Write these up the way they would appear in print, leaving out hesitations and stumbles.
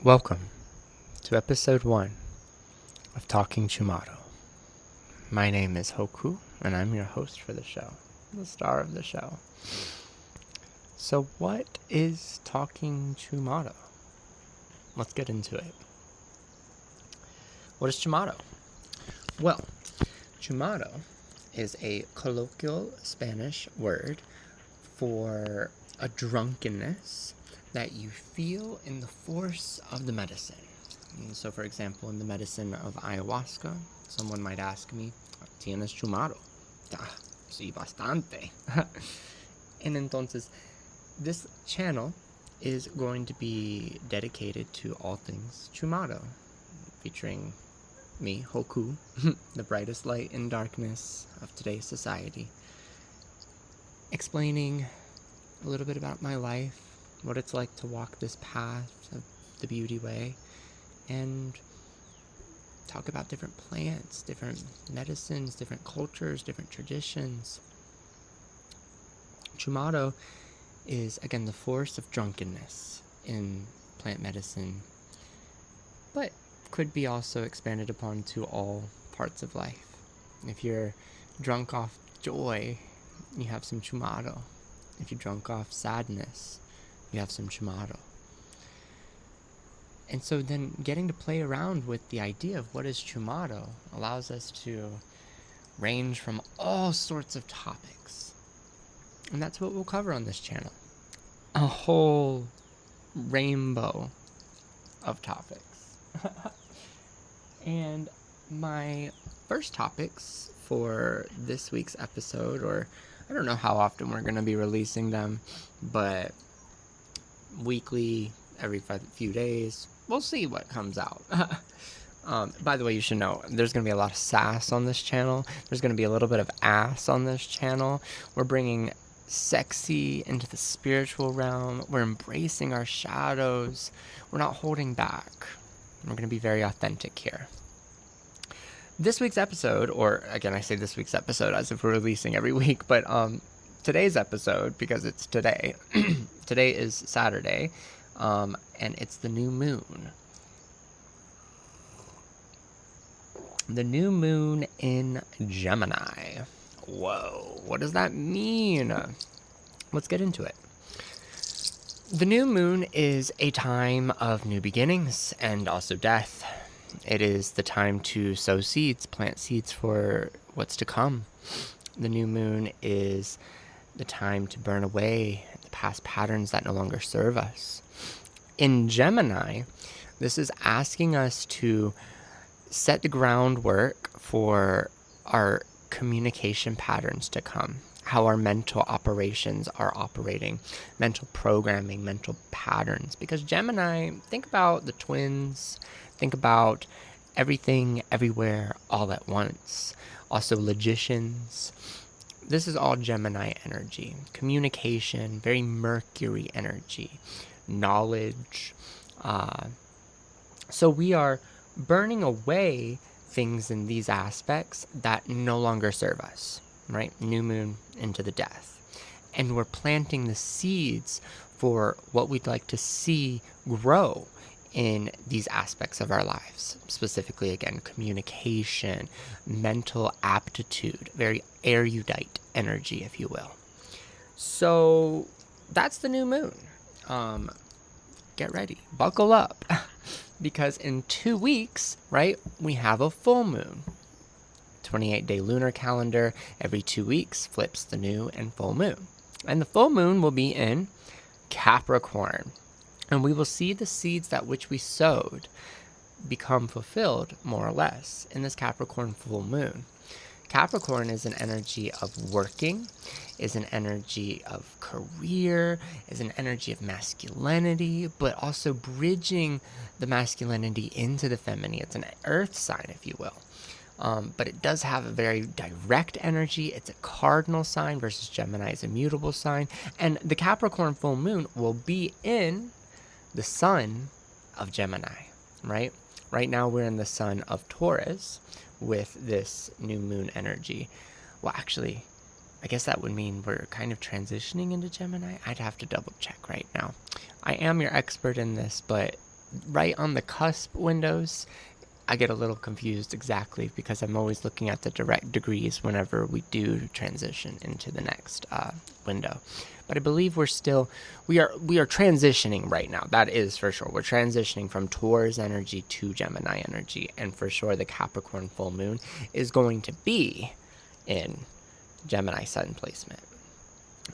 Welcome to episode 1 of Talking Chumato. My name is Hoku, and I'm your host for the show, the star of the show. So what is Talking Chumato? Let's get into it. What is Chumato? Well, Chumato is a colloquial Spanish word for a drunkenness that you feel in the force of the medicine. And so, for example, in the medicine of ayahuasca, someone might ask me, ¿Tienes Chumado? Sí, bastante. And entonces, this channel is going to be dedicated to all things Chumado, featuring me, Hoku, the brightest light in darkness of today's society, explaining a little bit about my life, what it's like to walk this path of the beauty way, and talk about different plants, different medicines, different cultures, different traditions. Chumado is, again, the force of drunkenness in plant medicine, but could be also expanded upon to all parts of life. If you're drunk off joy, you have some Chumado. If you're drunk off sadness, you have some Chumato. And so then getting to play around with the idea of what is Chumato allows us to range from all sorts of topics. And that's what we'll cover on this channel. A whole rainbow of topics. And my first topics for this week's episode, or I don't know how often we're going to be releasing them, but weekly, every few days, we'll see what comes out. By the way, you should know, there's going to be a lot of sass on this channel. There's going to be a little bit of ass on this channel. We're bringing sexy into the spiritual realm. We're embracing our shadows. We're not holding back. We're going to be very authentic here. This week's episode, or again, I say this week's episode as if we're releasing every week, but today's episode, because it's today, today is Saturday, and it's the new moon. The new moon in Gemini. Whoa, what does that mean? Let's get into it. The new moon is a time of new beginnings and also death. It is the time to sow seeds, plant seeds for what's to come. The new moon is the time to burn away the past patterns that no longer serve us. In Gemini, this is asking us to set the groundwork for our communication patterns to come, how our mental operations are operating, mental programming, mental patterns. Because Gemini, think about the twins, think about everything, everywhere, all at once. Also logicians. This is all Gemini energy. Communication, very Mercury energy. Knowledge. So we are burning away things in these aspects that no longer serve us, right? New moon into the death. And we're planting the seeds for what we'd like to see grow in these aspects of our lives. Specifically, again, communication, mental aptitude, very erudite energy, if you will. So that's the new moon. Get ready, buckle up, because in 2 weeks, right, we have a full moon. 28-day lunar calendar, every 2 weeks flips the new and full moon. And the full moon will be in Capricorn. And we will see the seeds that which we sowed become fulfilled, more or less, in this Capricorn full moon. Capricorn is an energy of working, is an energy of career, is an energy of masculinity, but also bridging the masculinity into the feminine. It's an earth sign, if you will. But it does have a very direct energy. It's a cardinal sign versus Gemini is a mutable sign. And the Capricorn full moon will be in the sun of Gemini, right? Right now we're in the sun of Taurus with this new moon energy. Well, actually, I guess that would mean we're kind of transitioning into Gemini. I'd have to double check right now. I am your expert in this, but right on the cusp windows, I get a little confused exactly because I'm always looking at the direct degrees whenever we do transition into the next window. But I believe we are transitioning right now. That is for sure. We're transitioning from Taurus energy to Gemini energy, and for sure the Capricorn full moon is going to be in Gemini sun placement.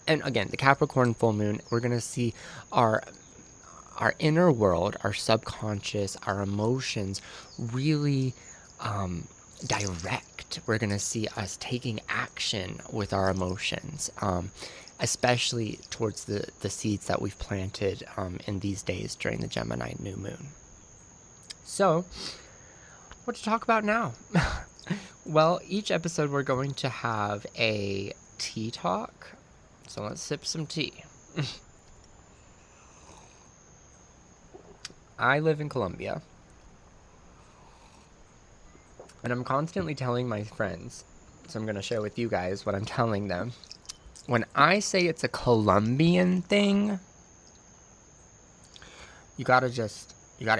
And again, the Capricorn full moon, we're going to see our inner world, our subconscious, our emotions really direct. We're going to see us taking action with our emotions, especially towards the seeds that we've planted in these days during the Gemini new moon. So, what to talk about now? Well, each episode we're going to have a tea talk. So let's sip some tea. I live in Colombia, and I'm constantly telling my friends, so I'm going to share with you guys what I'm telling them. When I say it's a Colombian thing, you gotta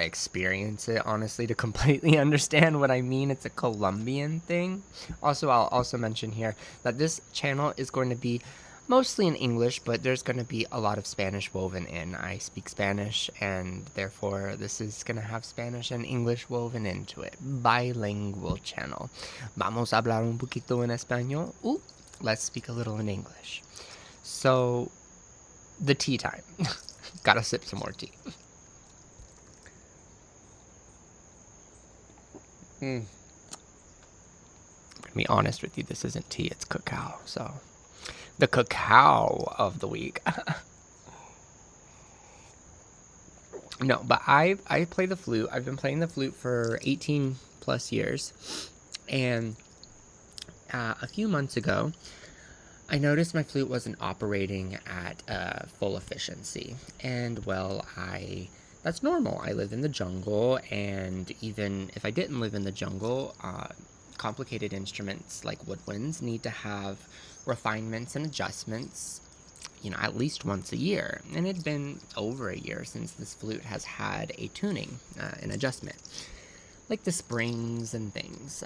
experience it, honestly, to completely understand what I mean. It's a Colombian thing. Also, I'll also mention here that this channel is going to be mostly in English, but there's going to be a lot of Spanish woven in. I speak Spanish, and therefore this is going to have Spanish and English woven into it. Bilingual channel. Vamos a hablar un poquito en español. Let's speak a little in English. So, the tea time. Gotta sip some more tea. I'm gonna be honest with you, this isn't tea, it's cacao. So, the cacao of the week. No, but I play the flute. I've been playing the flute for 18 plus years. And a few months ago, I noticed my flute wasn't operating at full efficiency. And, well, that's normal. I live in the jungle, and even if I didn't live in the jungle, complicated instruments like woodwinds need to have refinements and adjustments, at least once a year. And it had been over a year since this flute has had a tuning, an adjustment, like the springs and things.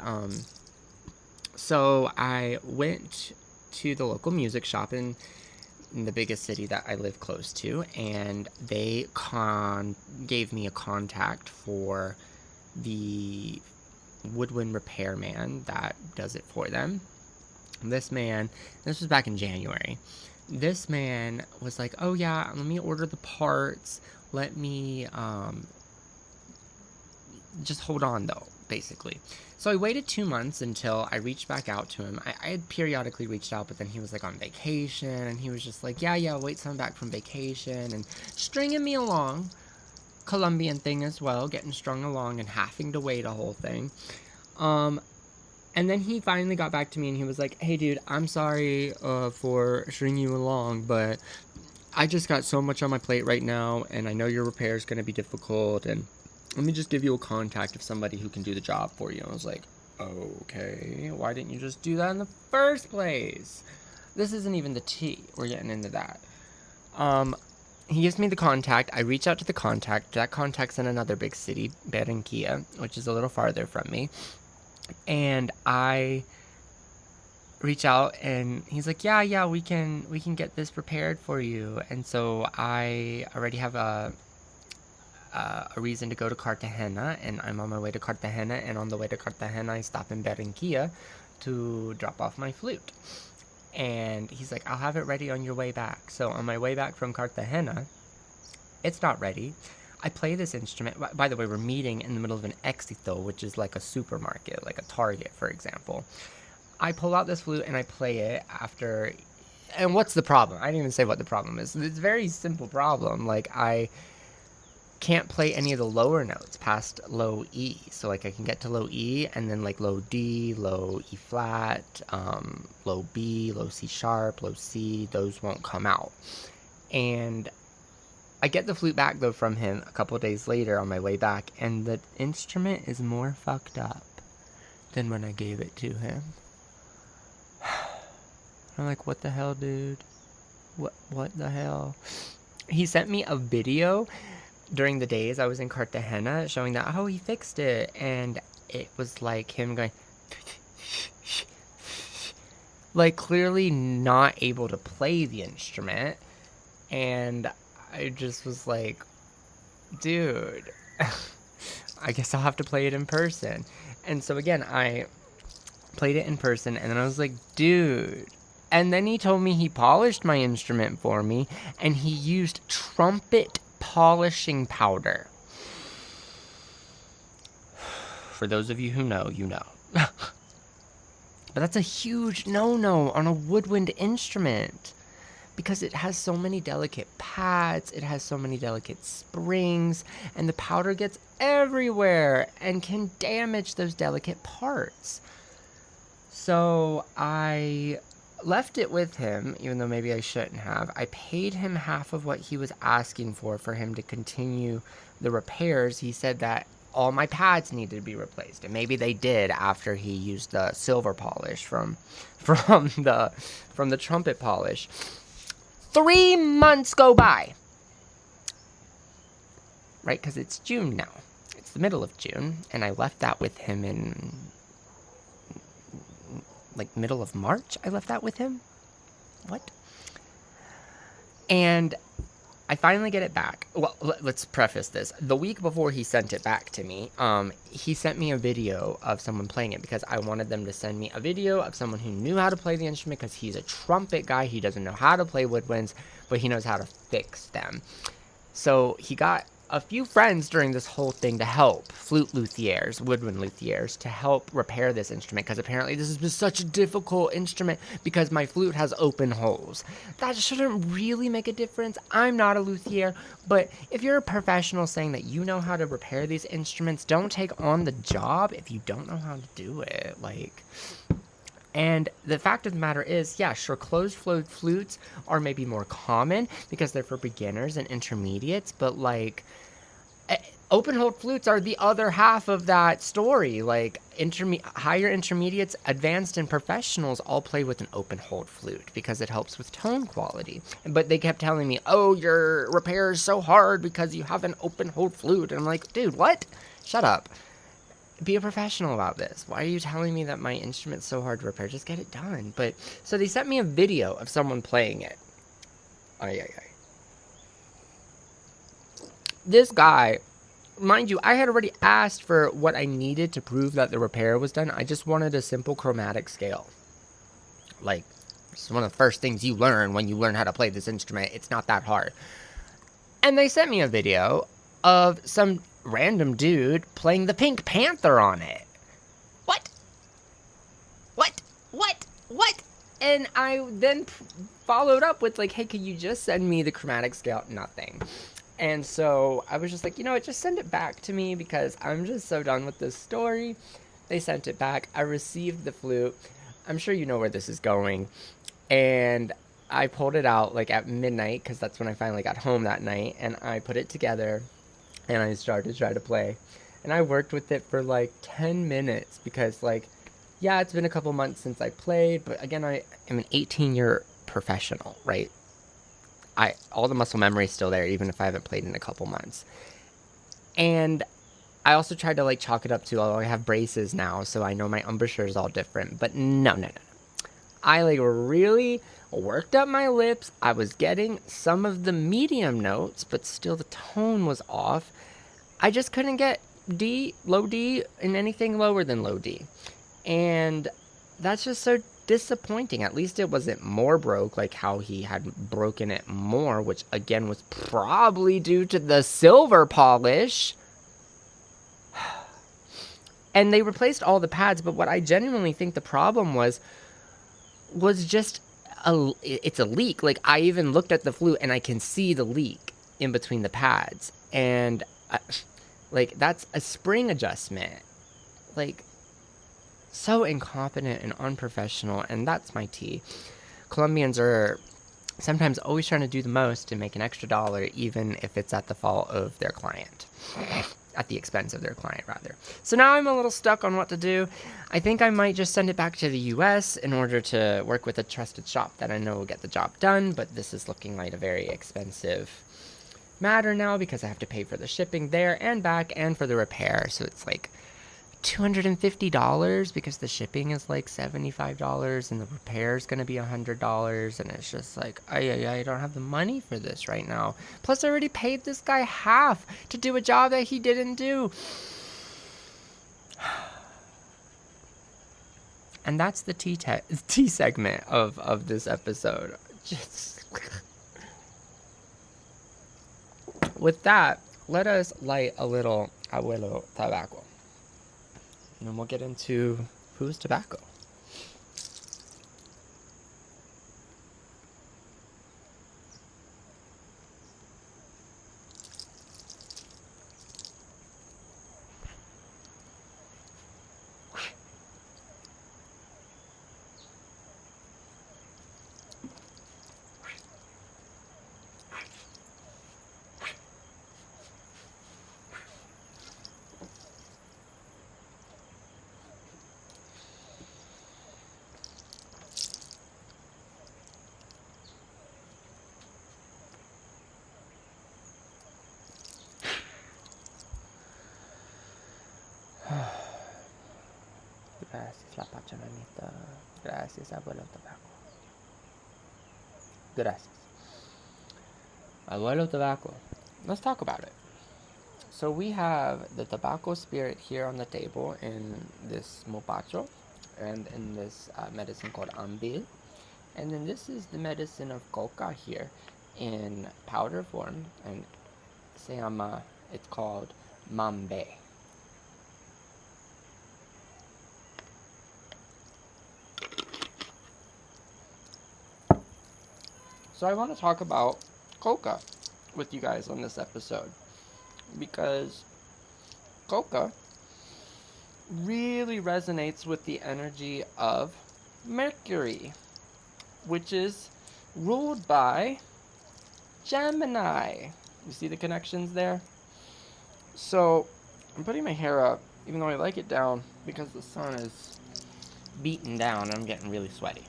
So I went to the local music shop in the biggest city that I live close to, and they gave me a contact for the woodwind repairman that does it for them. This was back in January. This man was like, oh yeah, let me order the parts. Let me, just hold on though, basically. So I waited 2 months until I reached back out to him. I had periodically reached out, but then he was like on vacation, and he was just like, yeah, wait till I'm back from vacation, and stringing me along. Colombian thing as well, getting strung along and having to wait a whole thing. And then he finally got back to me, and he was like, hey dude, I'm sorry for stringing you along, but I just got so much on my plate right now, and I know your repair is going to be difficult, and let me just give you a contact of somebody who can do the job for you. I was like, okay, why didn't you just do that in the first place? This isn't even the tea. We're getting into that. He gives me the contact. I reach out to the contact. That contact's in another big city, Barranquilla, which is a little farther from me. And I reach out, and he's like, yeah, we can get this prepared for you. And so I already have a reason to go to Cartagena, and I'm on my way to Cartagena, and on the way to Cartagena I stop in Barranquilla to drop off my flute. And he's like, I'll have it ready on your way back. So on my way back from Cartagena, it's not ready. I play this instrument. By the way, we're meeting in the middle of an Éxito, which is like a supermarket, like a Target, for example. I pull out this flute and I play it after. And what's the problem? I didn't even say what the problem is. It's a very simple problem. Like, I can't play any of the lower notes past low E. So like I can get to low E, and then like low D, low E flat, low B, low C sharp, low C, those won't come out. And I get the flute back though from him a couple days later on my way back, and the instrument is more fucked up than when I gave it to him. I'm like, what the hell, dude? What the hell? He sent me a video during the days I was in Cartagena showing that, oh, he fixed it. And it was like him going, like clearly not able to play the instrument. And I just was like, dude, I guess I'll have to play it in person. And so again, I played it in person, and then I was like, dude. And then he told me he polished my instrument for me, and he used trumpet polishing powder. For those of you who know, you know. But that's a huge no-no on a woodwind instrument, because it has so many delicate pads, it has so many delicate springs, and the powder gets everywhere and can damage those delicate parts. So I left it with him, even though maybe I shouldn't have. I paid him half of what he was asking for him to continue the repairs. He said that all my pads needed to be replaced, and maybe they did after he used the silver polish from the trumpet polish. 3 months go by, right? Because it's June now. It's the middle of June, and I left that with him in like middle of March. I left that with him. What? And I finally get it back. Well, let's preface this. The week before he sent it back to me, he sent me a video of someone playing it, because I wanted them to send me a video of someone who knew how to play the instrument, because he's a trumpet guy. He doesn't know how to play woodwinds, but he knows how to fix them. So he got a few friends during this whole thing to help, flute luthiers, woodwind luthiers, to help repair this instrument, because apparently this is such a difficult instrument because my flute has open holes. That shouldn't really make a difference. I'm not a luthier, but if you're a professional saying that you know how to repair these instruments, don't take on the job if you don't know how to do it. And the fact of the matter is, yeah, sure, closed flow flutes are maybe more common because they're for beginners and intermediates, but open hold flutes are the other half of that story. Higher intermediates, advanced, and professionals all play with an open hold flute because it helps with tone quality. But they kept telling me, oh, your repair is so hard because you have an open hold flute. And I'm like, dude, what? Shut up. Be a professional about this. Why are you telling me that my instrument's so hard to repair? Just get it done. But so they sent me a video of someone playing it. This guy, mind you, I had already asked for what I needed to prove that the repair was done. I just wanted a simple chromatic scale. It's one of the first things you learn when you learn how to play this instrument. It's not that hard. And they sent me a video of some random dude playing the Pink Panther on it. What? And I then followed up with hey, could you just send me the chromatic scale? Nothing. And so I was just like, you know what, just send it back to me because I'm just so done with this story. They sent it back. I received the flute. I'm sure you know where this is going. And I pulled it out at midnight because that's when I finally got home that night. And I put it together and I started to try to play. And I worked with it for 10 minutes because yeah, it's been a couple months since I played. But again, I am an 18-year professional, right? All the muscle memory is still there, even if I haven't played in a couple months. And I also tried to chalk it up to, I have braces now, so I know my embouchure is all different. But no. I really worked up my lips. I was getting some of the medium notes, but still the tone was off. I just couldn't get D, low D, in anything lower than low D. And that's just so disappointing. At least it wasn't more broke how he had broken it more, which again was probably due to the silver polish. And they replaced all the pads, but what I genuinely think the problem was just it's a leak. I even looked at the flute and I can see the leak in between the pads, and that's a spring adjustment. So incompetent and unprofessional, and that's my tea. Colombians are sometimes always trying to do the most to make an extra dollar, even if it's at the fault of their client. At the expense of their client, rather. So now I'm a little stuck on what to do. I think I might just send it back to the US in order to work with a trusted shop that I know will get the job done, but this is looking like a very expensive matter now because I have to pay for the shipping there and back and for the repair. So it's like $250 because the shipping is like $75 and the repair is going to be $100. And it's just like, I don't have the money for this right now. Plus, I already paid this guy half to do a job that he didn't do. And that's the tea segment of this episode. Just with that, let us light a little abuelo tobacco. And then we'll get into who's tobacco. Gracias, la Pachamamita. Gracias, abuelo tobacco. Gracias. Abuelo tobacco. Let's talk about it. So we have the tobacco spirit here on the table in this mopacho and in this medicine called ambil. And then this is the medicine of coca here in powder form, and it's called mambe. So I want to talk about coca with you guys on this episode because coca really resonates with the energy of Mercury, which is ruled by Gemini. You see the connections there? So I'm putting my hair up, even though I like it down, because the sun is beating down and I'm getting really sweaty.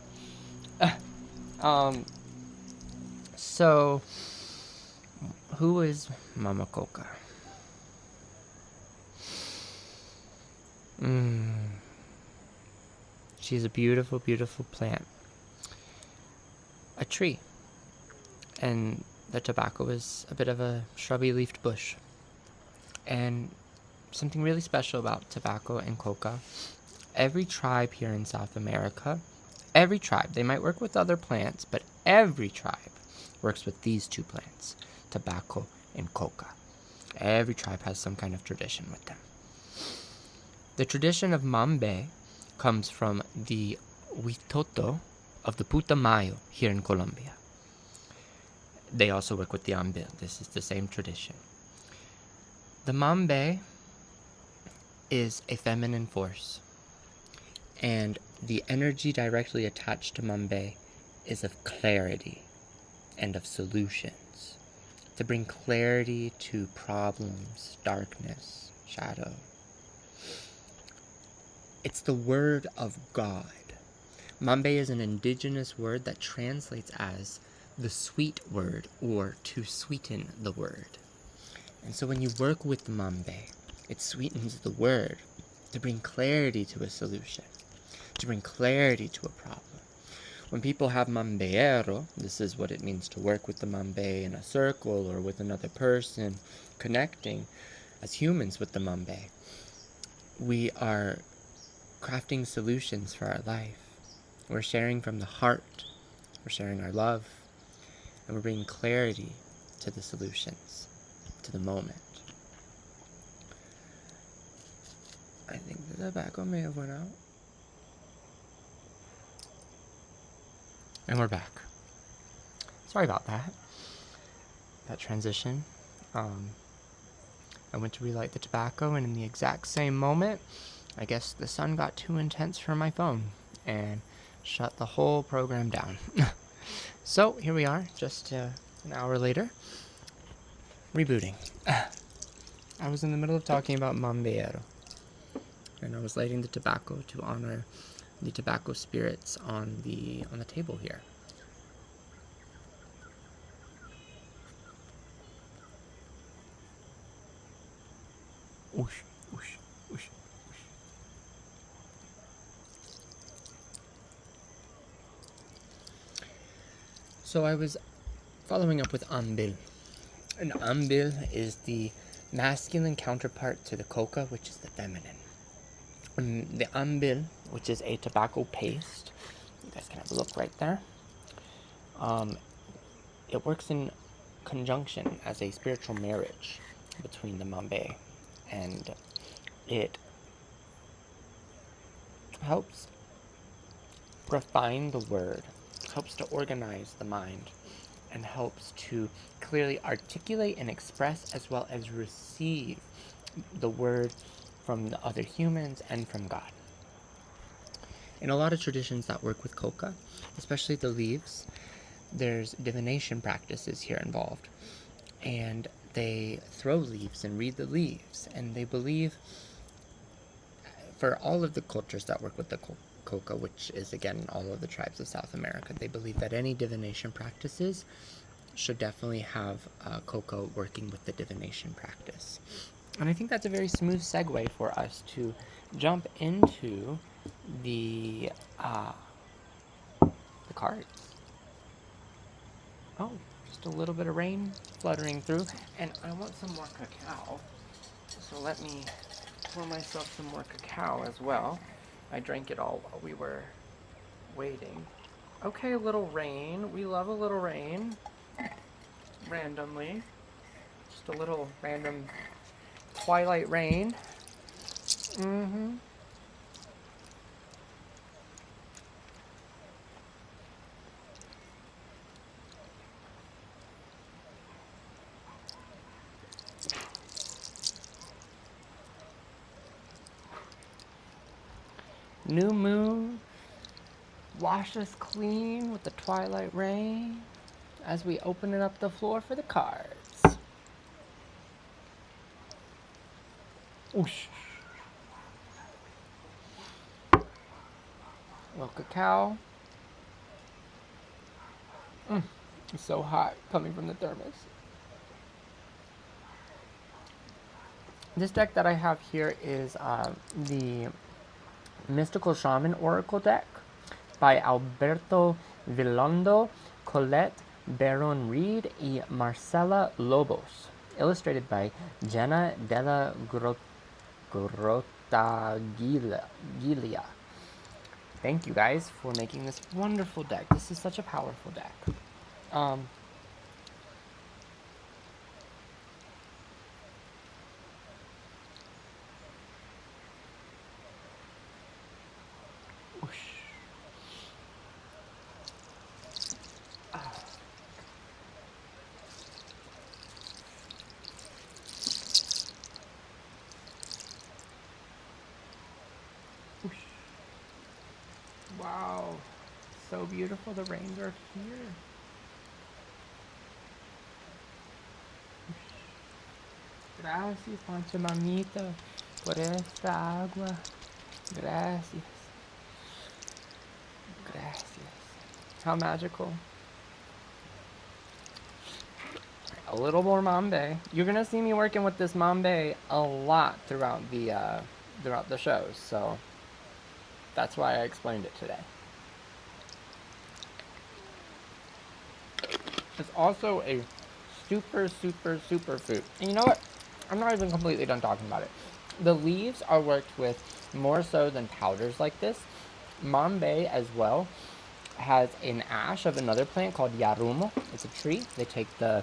So who is Mama Coca? She's a beautiful, beautiful plant. A tree. And the tobacco is a bit of a shrubby leafed bush. And something really special about tobacco and coca, every tribe here in South America, they might work with other plants, but every tribe works with these two plants, tobacco and coca. Every tribe has some kind of tradition with them. The tradition of mambe comes from the Huitoto of the Putumayo here in Colombia. They also work with the ambil. This is the same tradition. The mambe is a feminine force, and the energy directly attached to mambe is of clarity and of solutions, to bring clarity to problems, darkness, shadow. It's the word of God. Mambe is an indigenous word that translates as the sweet word, or to sweeten the word. And so when you work with mambe, it sweetens the word to bring clarity to a solution, to bring clarity to a problem. When people have mambeero, this is what it means to work with the mambe in a circle or with another person, connecting as humans with the mambe. We are crafting solutions for our life. We're sharing from the heart. We're sharing our love. And we're bringing clarity to the solutions, to the moment. I think the tobacco may have went out. And we're back. Sorry about that transition. I went to relight the tobacco, and in the exact same moment, I guess the sun got too intense for my phone and shut the whole program down. So here we are, just an hour later, rebooting. I was in the middle of talking about mambeero, and I was lighting the tobacco to honor the tobacco spirits on the table here. Whoosh, whoosh, whoosh, whoosh. So I was following up with ambil. An ambil is the masculine counterpart to the coca, which is the feminine. The ambil, which is a tobacco paste, you guys can have a look right there. It works in conjunction as a spiritual marriage between the mambe, and it helps refine the word, helps to organize the mind, and helps to clearly articulate and express as well as receive the word from the other humans and from God. In a lot of traditions that work with coca, especially the leaves, there's divination practices here involved. And they throw leaves and read the leaves. And they believe, for all of the cultures that work with the coca, which is again all of the tribes of South America, they believe that any divination practices should definitely have coca working with the divination practice. And I think that's a very smooth segue for us to jump into the cards. Oh, just a little bit of rain fluttering through, and I want some more cacao, so let me pour myself some more cacao as well. I drank it all while we were waiting. Okay, a little rain. We love a little rain. Randomly. Just a little random twilight rain. Mm-hmm. New moon, wash us clean with the twilight rain as we open up the floor for the cards. Oosh. Little cacao. It's so hot coming from the thermos. This deck that I have here is the Mystical Shaman Oracle deck by Alberto Villando, Colette Baron Reed, y Marcela Lobos. Illustrated by Jenna della Grottaglia. Thank you guys for making this wonderful deck. This is such a powerful deck. Wow, so beautiful. The rains are here. Gracias, Pancha Mamita, por esta agua. Gracias. Gracias. How magical. A little more mambe. You're gonna see me working with this mambe a lot throughout the shows, so that's why I explained it today. It's also a super fruit. And you know what? I'm not even completely done talking about it. The leaves are worked with more so than powders like this. Mambe as well has an ash of another plant called yarumo. It's a tree. They take the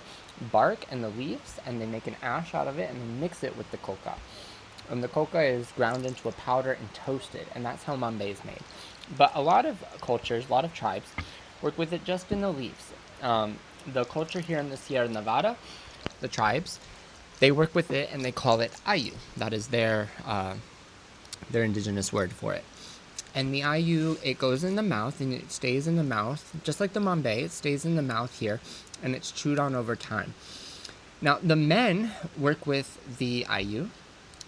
bark and the leaves and they make an ash out of it and they mix it with the coca. And the coca is ground into a powder and toasted, and that's how mambe is made. But a lot of cultures, a lot of tribes, work with it just in the leaves. The culture here in the Sierra Nevada, the tribes, they work with it and they call it ayu. That is their indigenous word for it. And the ayu, it goes in the mouth and it stays in the mouth, just like the mambe, it stays in the mouth here, and it's chewed on over time. Now, the men work with the ayu,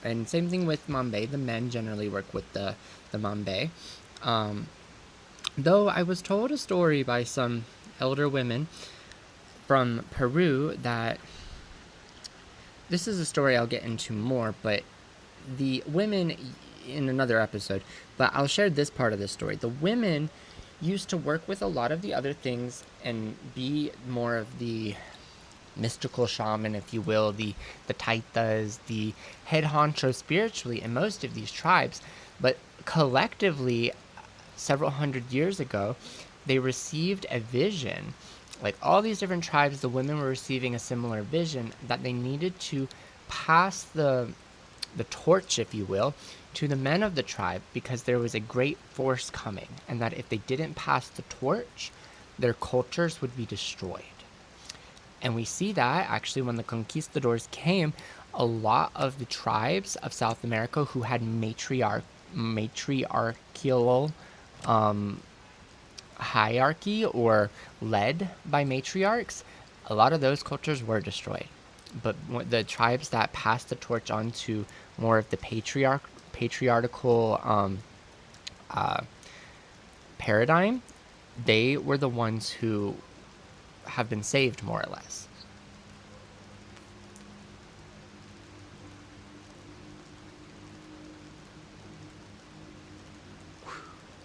and same thing with mambe. The men generally work with the mambe. Though I was told a story by some elder women from Peru that, this is a story I'll get into more, but the women, in another episode, but I'll share this part of the story. The women used to work with a lot of the other things and be more of the mystical shaman, if you will, the taitas, the head honcho spiritually in most of these tribes. But collectively, several hundred years ago, they received a vision. Like all these different tribes, the women were receiving a similar vision that they needed to pass the torch, if you will, to the men of the tribe, because there was a great force coming, and that if they didn't pass the torch, their cultures would be destroyed. And we see that actually when the conquistadors came, a lot of the tribes of South America who had matriarchal hierarchy or led by matriarchs, a lot of those cultures were destroyed. But the tribes that passed the torch on to more of the patriarchal paradigm, they were the ones who have been saved, more or less.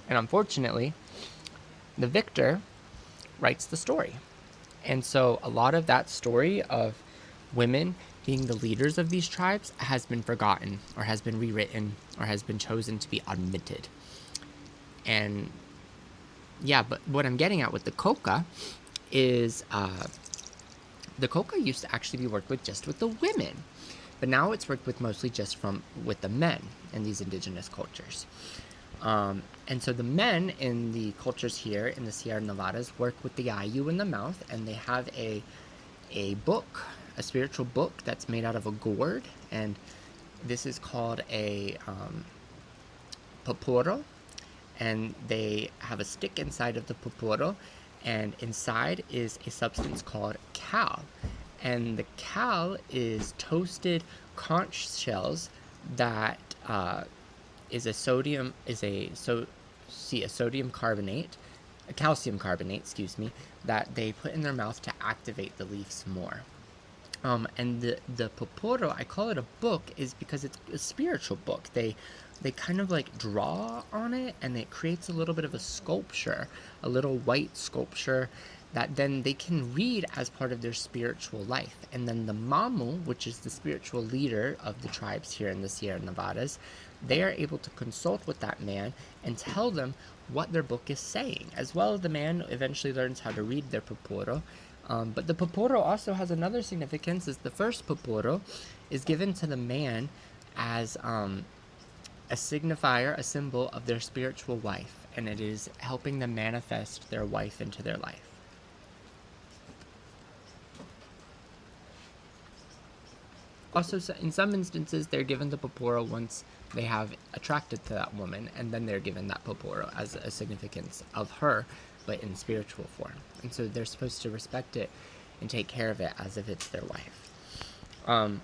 And unfortunately, the victor writes the story. And so a lot of that story of women being the leaders of these tribes has been forgotten, or has been rewritten, or has been chosen to be omitted. And yeah, but what I'm getting at with the coca is the coca used to actually be worked with just with the women, but now it's worked with mostly just with the men in these indigenous cultures. And so the men in the cultures here in the Sierra Nevadas work with the ayu in the mouth, and they have a book, a spiritual book that's made out of a gourd, and this is called a poporo, and they have a stick inside of the poporo, and inside is a substance called cal, and the cal is toasted conch shells that is a sodium carbonate, a calcium carbonate, excuse me, that they put in their mouth to activate the leaves more. And the poporo, I call it a book, is because it's a spiritual book. They kind of like draw on it, and it creates a little bit of a sculpture, a little white sculpture that then they can read as part of their spiritual life. And then the mamu, which is the spiritual leader of the tribes here in the Sierra Nevadas, they are able to consult with that man and tell them what their book is saying, as well as the man eventually learns how to read their poporo. But the poporo also has another significance, is the first poporo is given to the man as a signifier, a symbol of their spiritual wife, and it is helping them manifest their wife into their life. Also, in some instances, they're given the poporo once they have attracted to that woman, and then they're given that poporo as a significance of her, but in spiritual form. And so they're supposed to respect it and take care of it as if it's their wife. And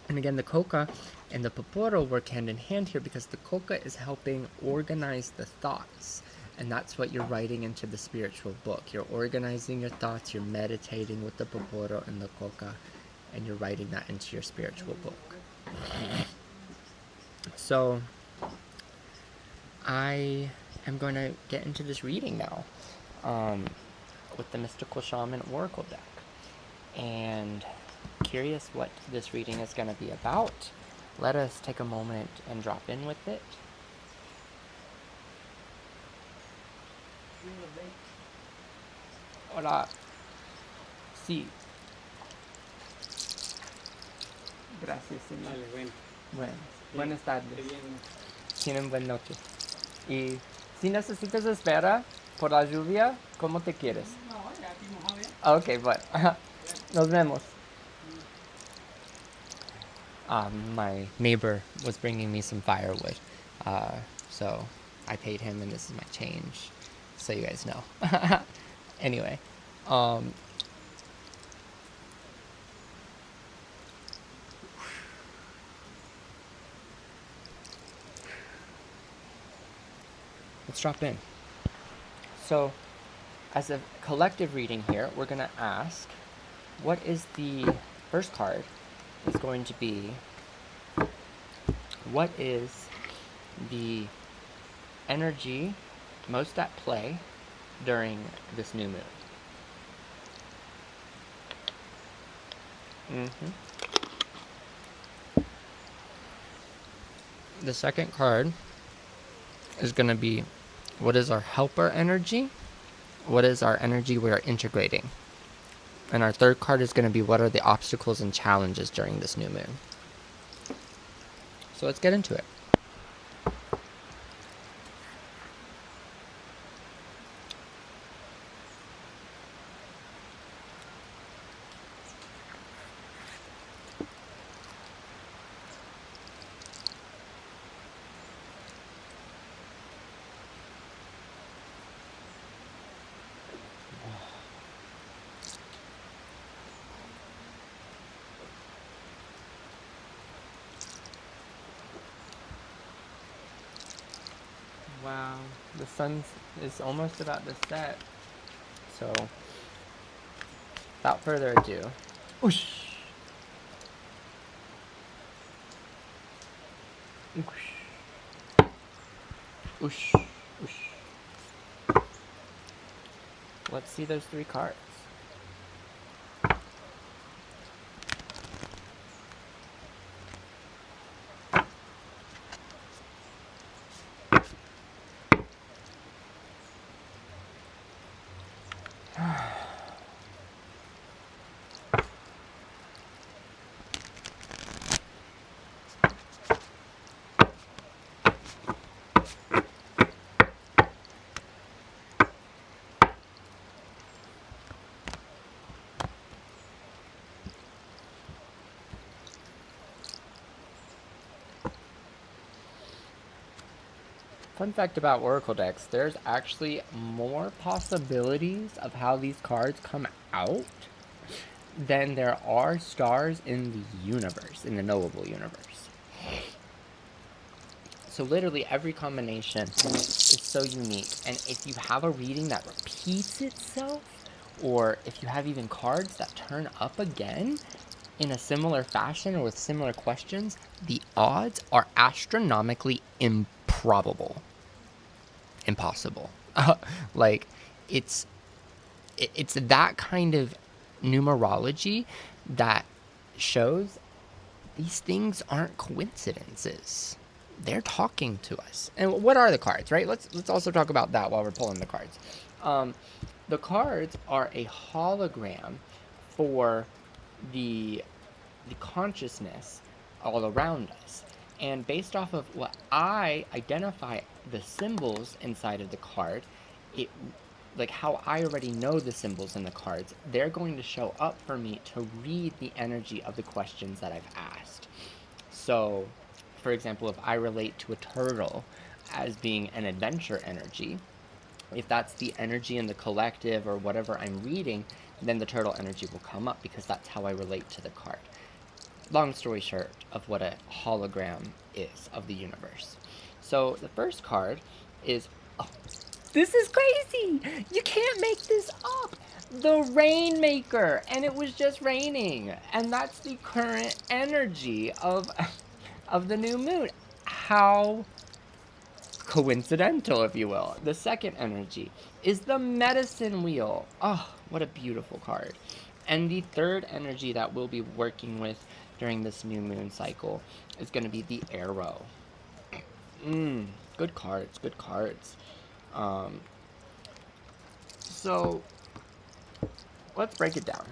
again, the coca and the poporo work hand in hand here, because the coca is helping organize the thoughts. And that's what you're writing into the spiritual book. You're organizing your thoughts, you're meditating with the poporo and the coca, and you're writing that into your spiritual book. So I am going to get into this reading now with the Mystical Shaman Oracle deck. And curious what this reading is going to be about. Let us take a moment and drop in with it. Hola. Sí. Gracias, señor. Vale, bueno. Buenas tardes. Tienen buena noche. Y si necesitas espera por la lluvia, ¿cómo te quieres? No, ya aquí mojado ya. Ok, bueno. Nos vemos. My neighbor was bringing me some firewood. So I paid him, and this is my change. So you guys know. Anyway. Let's drop in. So, as a collective reading here, we're going to ask, what is the first card? Is going to be what is the energy most at play during this new moon? The second card is going to be, what is our helper energy? What is our energy we are integrating? And our third card is going to be, what are the obstacles and challenges during this new moon? So let's get into it. Wow, the sun is almost about to set. So, without further ado, whoosh, whoosh, whoosh, whoosh. Let's see those three cards. Fun fact about Oracle decks, there's actually more possibilities of how these cards come out than there are stars in the universe, in the knowable universe. So literally every combination is so unique. And if you have a reading that repeats itself, or if you have even cards that turn up again in a similar fashion or with similar questions, the odds are astronomically improbable. Impossible. Like, it's that kind of numerology that shows these things aren't coincidences. They're talking to us. And what are the cards, right? Let's also talk about that while we're pulling the cards. The cards are a hologram for the consciousness all around us. And based off of what I identify the symbols inside of the card, it, like how I already know the symbols in the cards, they're going to show up for me to read the energy of the questions that I've asked. So, for example, if I relate to a turtle as being an adventure energy, if that's the energy in the collective or whatever I'm reading, then the turtle energy will come up because that's how I relate to the card. Long story short of what a hologram is of the universe. So the first card is, oh, this is crazy! You can't make this up! The Rainmaker! And it was just raining. And that's the current energy of the new moon. How coincidental, if you will. The second energy is the Medicine Wheel. Oh, what a beautiful card. And the third energy that we'll be working with during this new moon cycle is going to be the Arrow. Good cards, good cards. So let's break it down.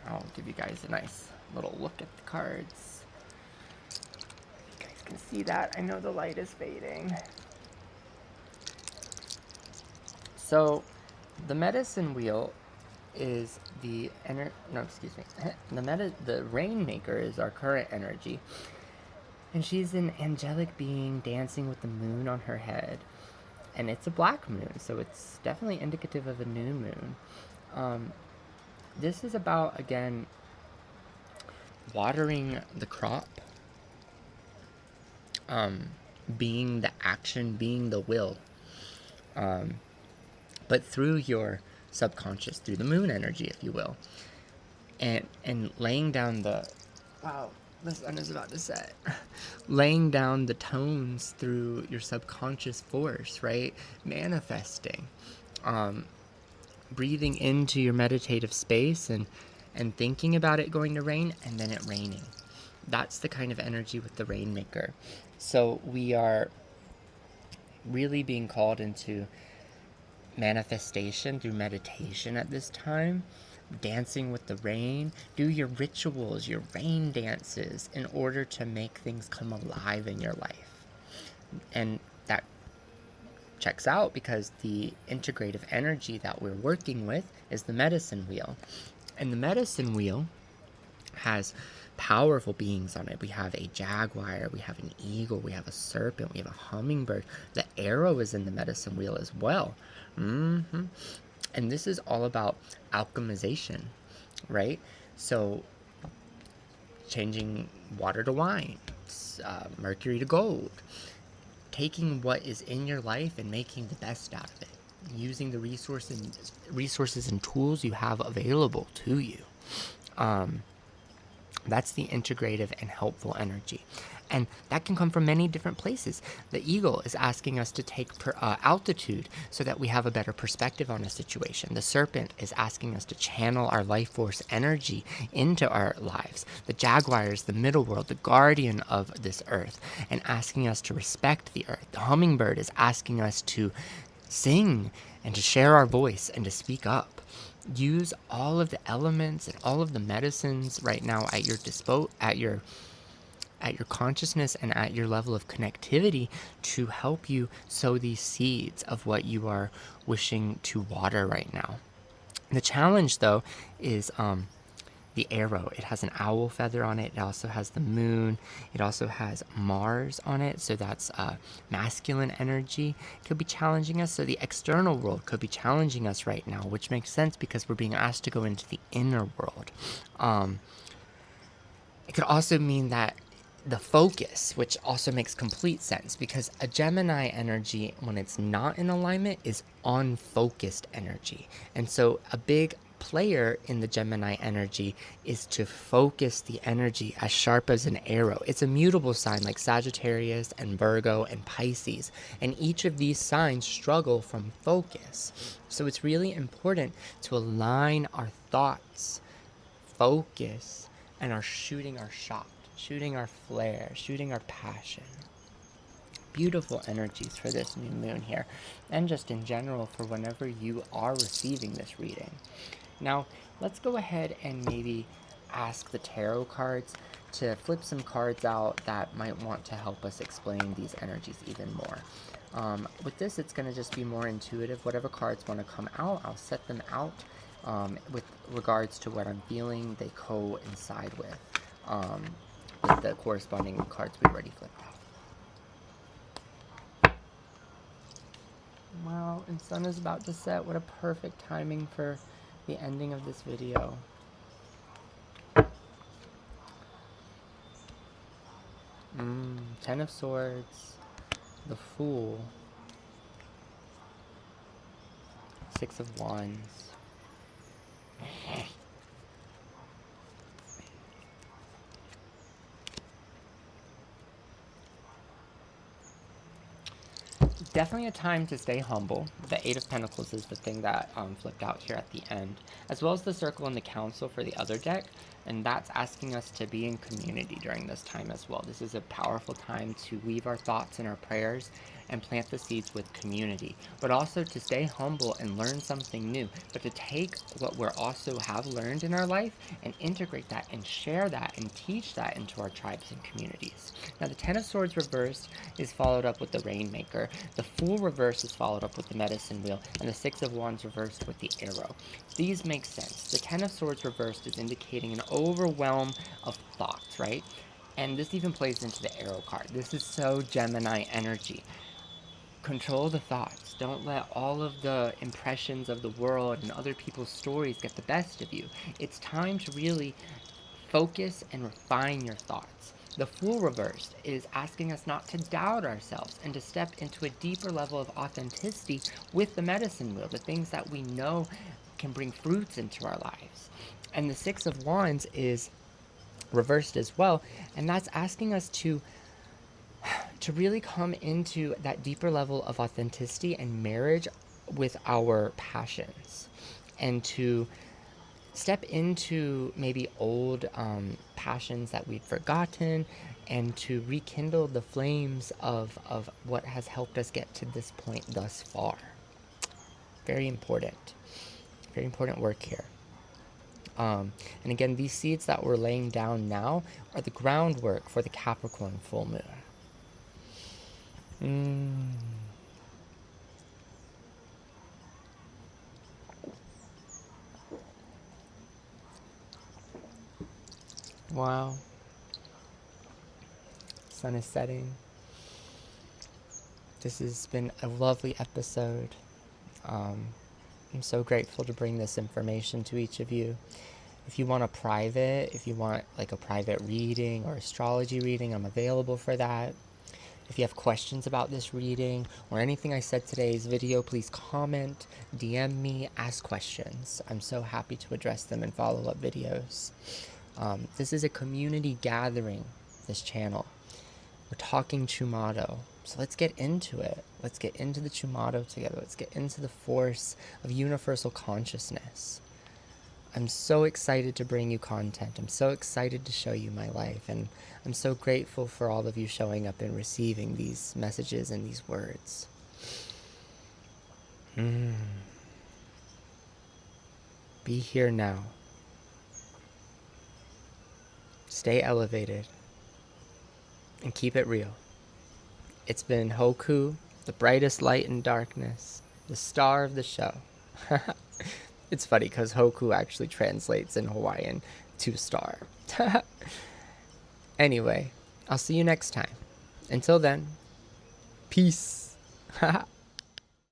I'll give you guys a nice little look at the cards. You guys can see that. I know the light is fading. So the Medicine Wheel is the the Rainmaker is our current energy, and she's an angelic being dancing with the moon on her head, and it's a black moon, so it's definitely indicative of a new moon. This is about, again, watering the crop, being the action, being the will, but through your subconscious, through the moon energy, if you will, and laying down the, wow, The sun is about to set. Laying down the tones through your subconscious force, right? Manifesting. Breathing into your meditative space and thinking about it going to rain and then it raining. That's the kind of energy with the rainmaker. So we are really being called into manifestation through meditation at this time, dancing with the rain. Do your rituals, your rain dances, in order to make things come alive in your life. And that checks out because the integrative energy that we're working with is the medicine wheel. And the medicine wheel has powerful beings on it. We have a jaguar, we have an eagle, we have a serpent, we have a hummingbird. The arrow is in the medicine wheel as well. And this is all about alchemization, right? So changing water to wine, mercury to gold, taking what is in your life and making the best out of it, using the resources and tools you have available to you. That's the integrative and helpful energy. And that can come from many different places. The eagle is asking us to take altitude so that we have a better perspective on a situation. The serpent is asking us to channel our life force energy into our lives. The jaguar is the middle world, the guardian of this earth, and asking us to respect the earth. The hummingbird is asking us to sing and to share our voice and to speak up. Use all of the elements and all of the medicines right now at your at your consciousness and at your level of connectivity to help you sow these seeds of what you are wishing to water right now. The challenge, though, is the arrow. It has an owl feather on it. It also has the moon. It also has Mars on it. So that's masculine energy. It could be challenging us. So the external world could be challenging us right now, which makes sense because we're being asked to go into the inner world. It could also mean that the focus, which also makes complete sense because a Gemini energy, when it's not in alignment, is unfocused energy. And so a big player in the Gemini energy is to focus the energy as sharp as an arrow. It's a mutable sign like Sagittarius and Virgo and Pisces, and each of these signs struggle from focus. So it's really important to align our thoughts, focus, and our shooting our shot, shooting our flare, shooting our passion. Beautiful energies for this new moon here, and just in general for whenever you are receiving this reading. Now, let's go ahead and maybe ask the tarot cards to flip some cards out that might want to help us explain these energies even more. With this, it's going to just be more intuitive. Whatever cards want to come out, I'll set them out. With regards to what I'm feeling, they coincide with the corresponding cards we already flipped out. Wow, and sun is about to set. What a perfect timing for the ending of this video. Ten of Swords, the Fool, Six of Wands. Definitely a time to stay humble. The Eight of Pentacles is the thing that flipped out here at the end, as well as the Circle and the Council for the other deck, and that's asking us to be in community during this time as well. This is a powerful time to weave our thoughts and our prayers and plant the seeds with community, but also to stay humble and learn something new, but to take what we also have learned in our life and integrate that and share that and teach that into our tribes and communities. Now, the Ten of Swords reversed is followed up with the Rainmaker. The Fool reversed is followed up with the Medicine Wheel, and the Six of Wands reversed with the Arrow. These make sense. The Ten of Swords reversed is indicating an overwhelm of thoughts, right? And this even plays into the Arrow card. This is so Gemini energy. Control the thoughts. Don't let all of the impressions of the world and other people's stories get the best of you. It's time to really focus and refine your thoughts. The Fool reversed is asking us not to doubt ourselves and to step into a deeper level of authenticity with the Medicine Wheel, the things that we know can bring fruits into our lives. And the Six of Wands is reversed as well. And that's asking us to really come into that deeper level of authenticity and marriage with our passions, and to step into maybe old passions that we'd forgotten, and to rekindle the flames of what has helped us get to this point thus far. Very important work here. And again, these seeds that we're laying down now are the groundwork for the Capricorn full moon. Wow. Sun is setting. This has been a lovely episode. I'm so grateful to bring this information to each of you. If you want if you want like a private reading or astrology reading, I'm available for that. If you have questions about this reading or anything I said today's video, please comment, DM me, ask questions. I'm so happy to address them in follow-up videos. This is a community gathering, this channel. We're talking Chumado, so let's get into it. Let's get into the Chumato together. Let's get into the force of universal consciousness. I'm so excited to bring you content. I'm so excited to show you my life, and I'm so grateful for all of you showing up and receiving these messages and these words. Be here now. Stay elevated and keep it real. It's been Hoku, the brightest light in darkness, the star of the show. It's funny because Hoku actually translates in Hawaiian to star. Anyway, I'll see you next time. Until then, peace.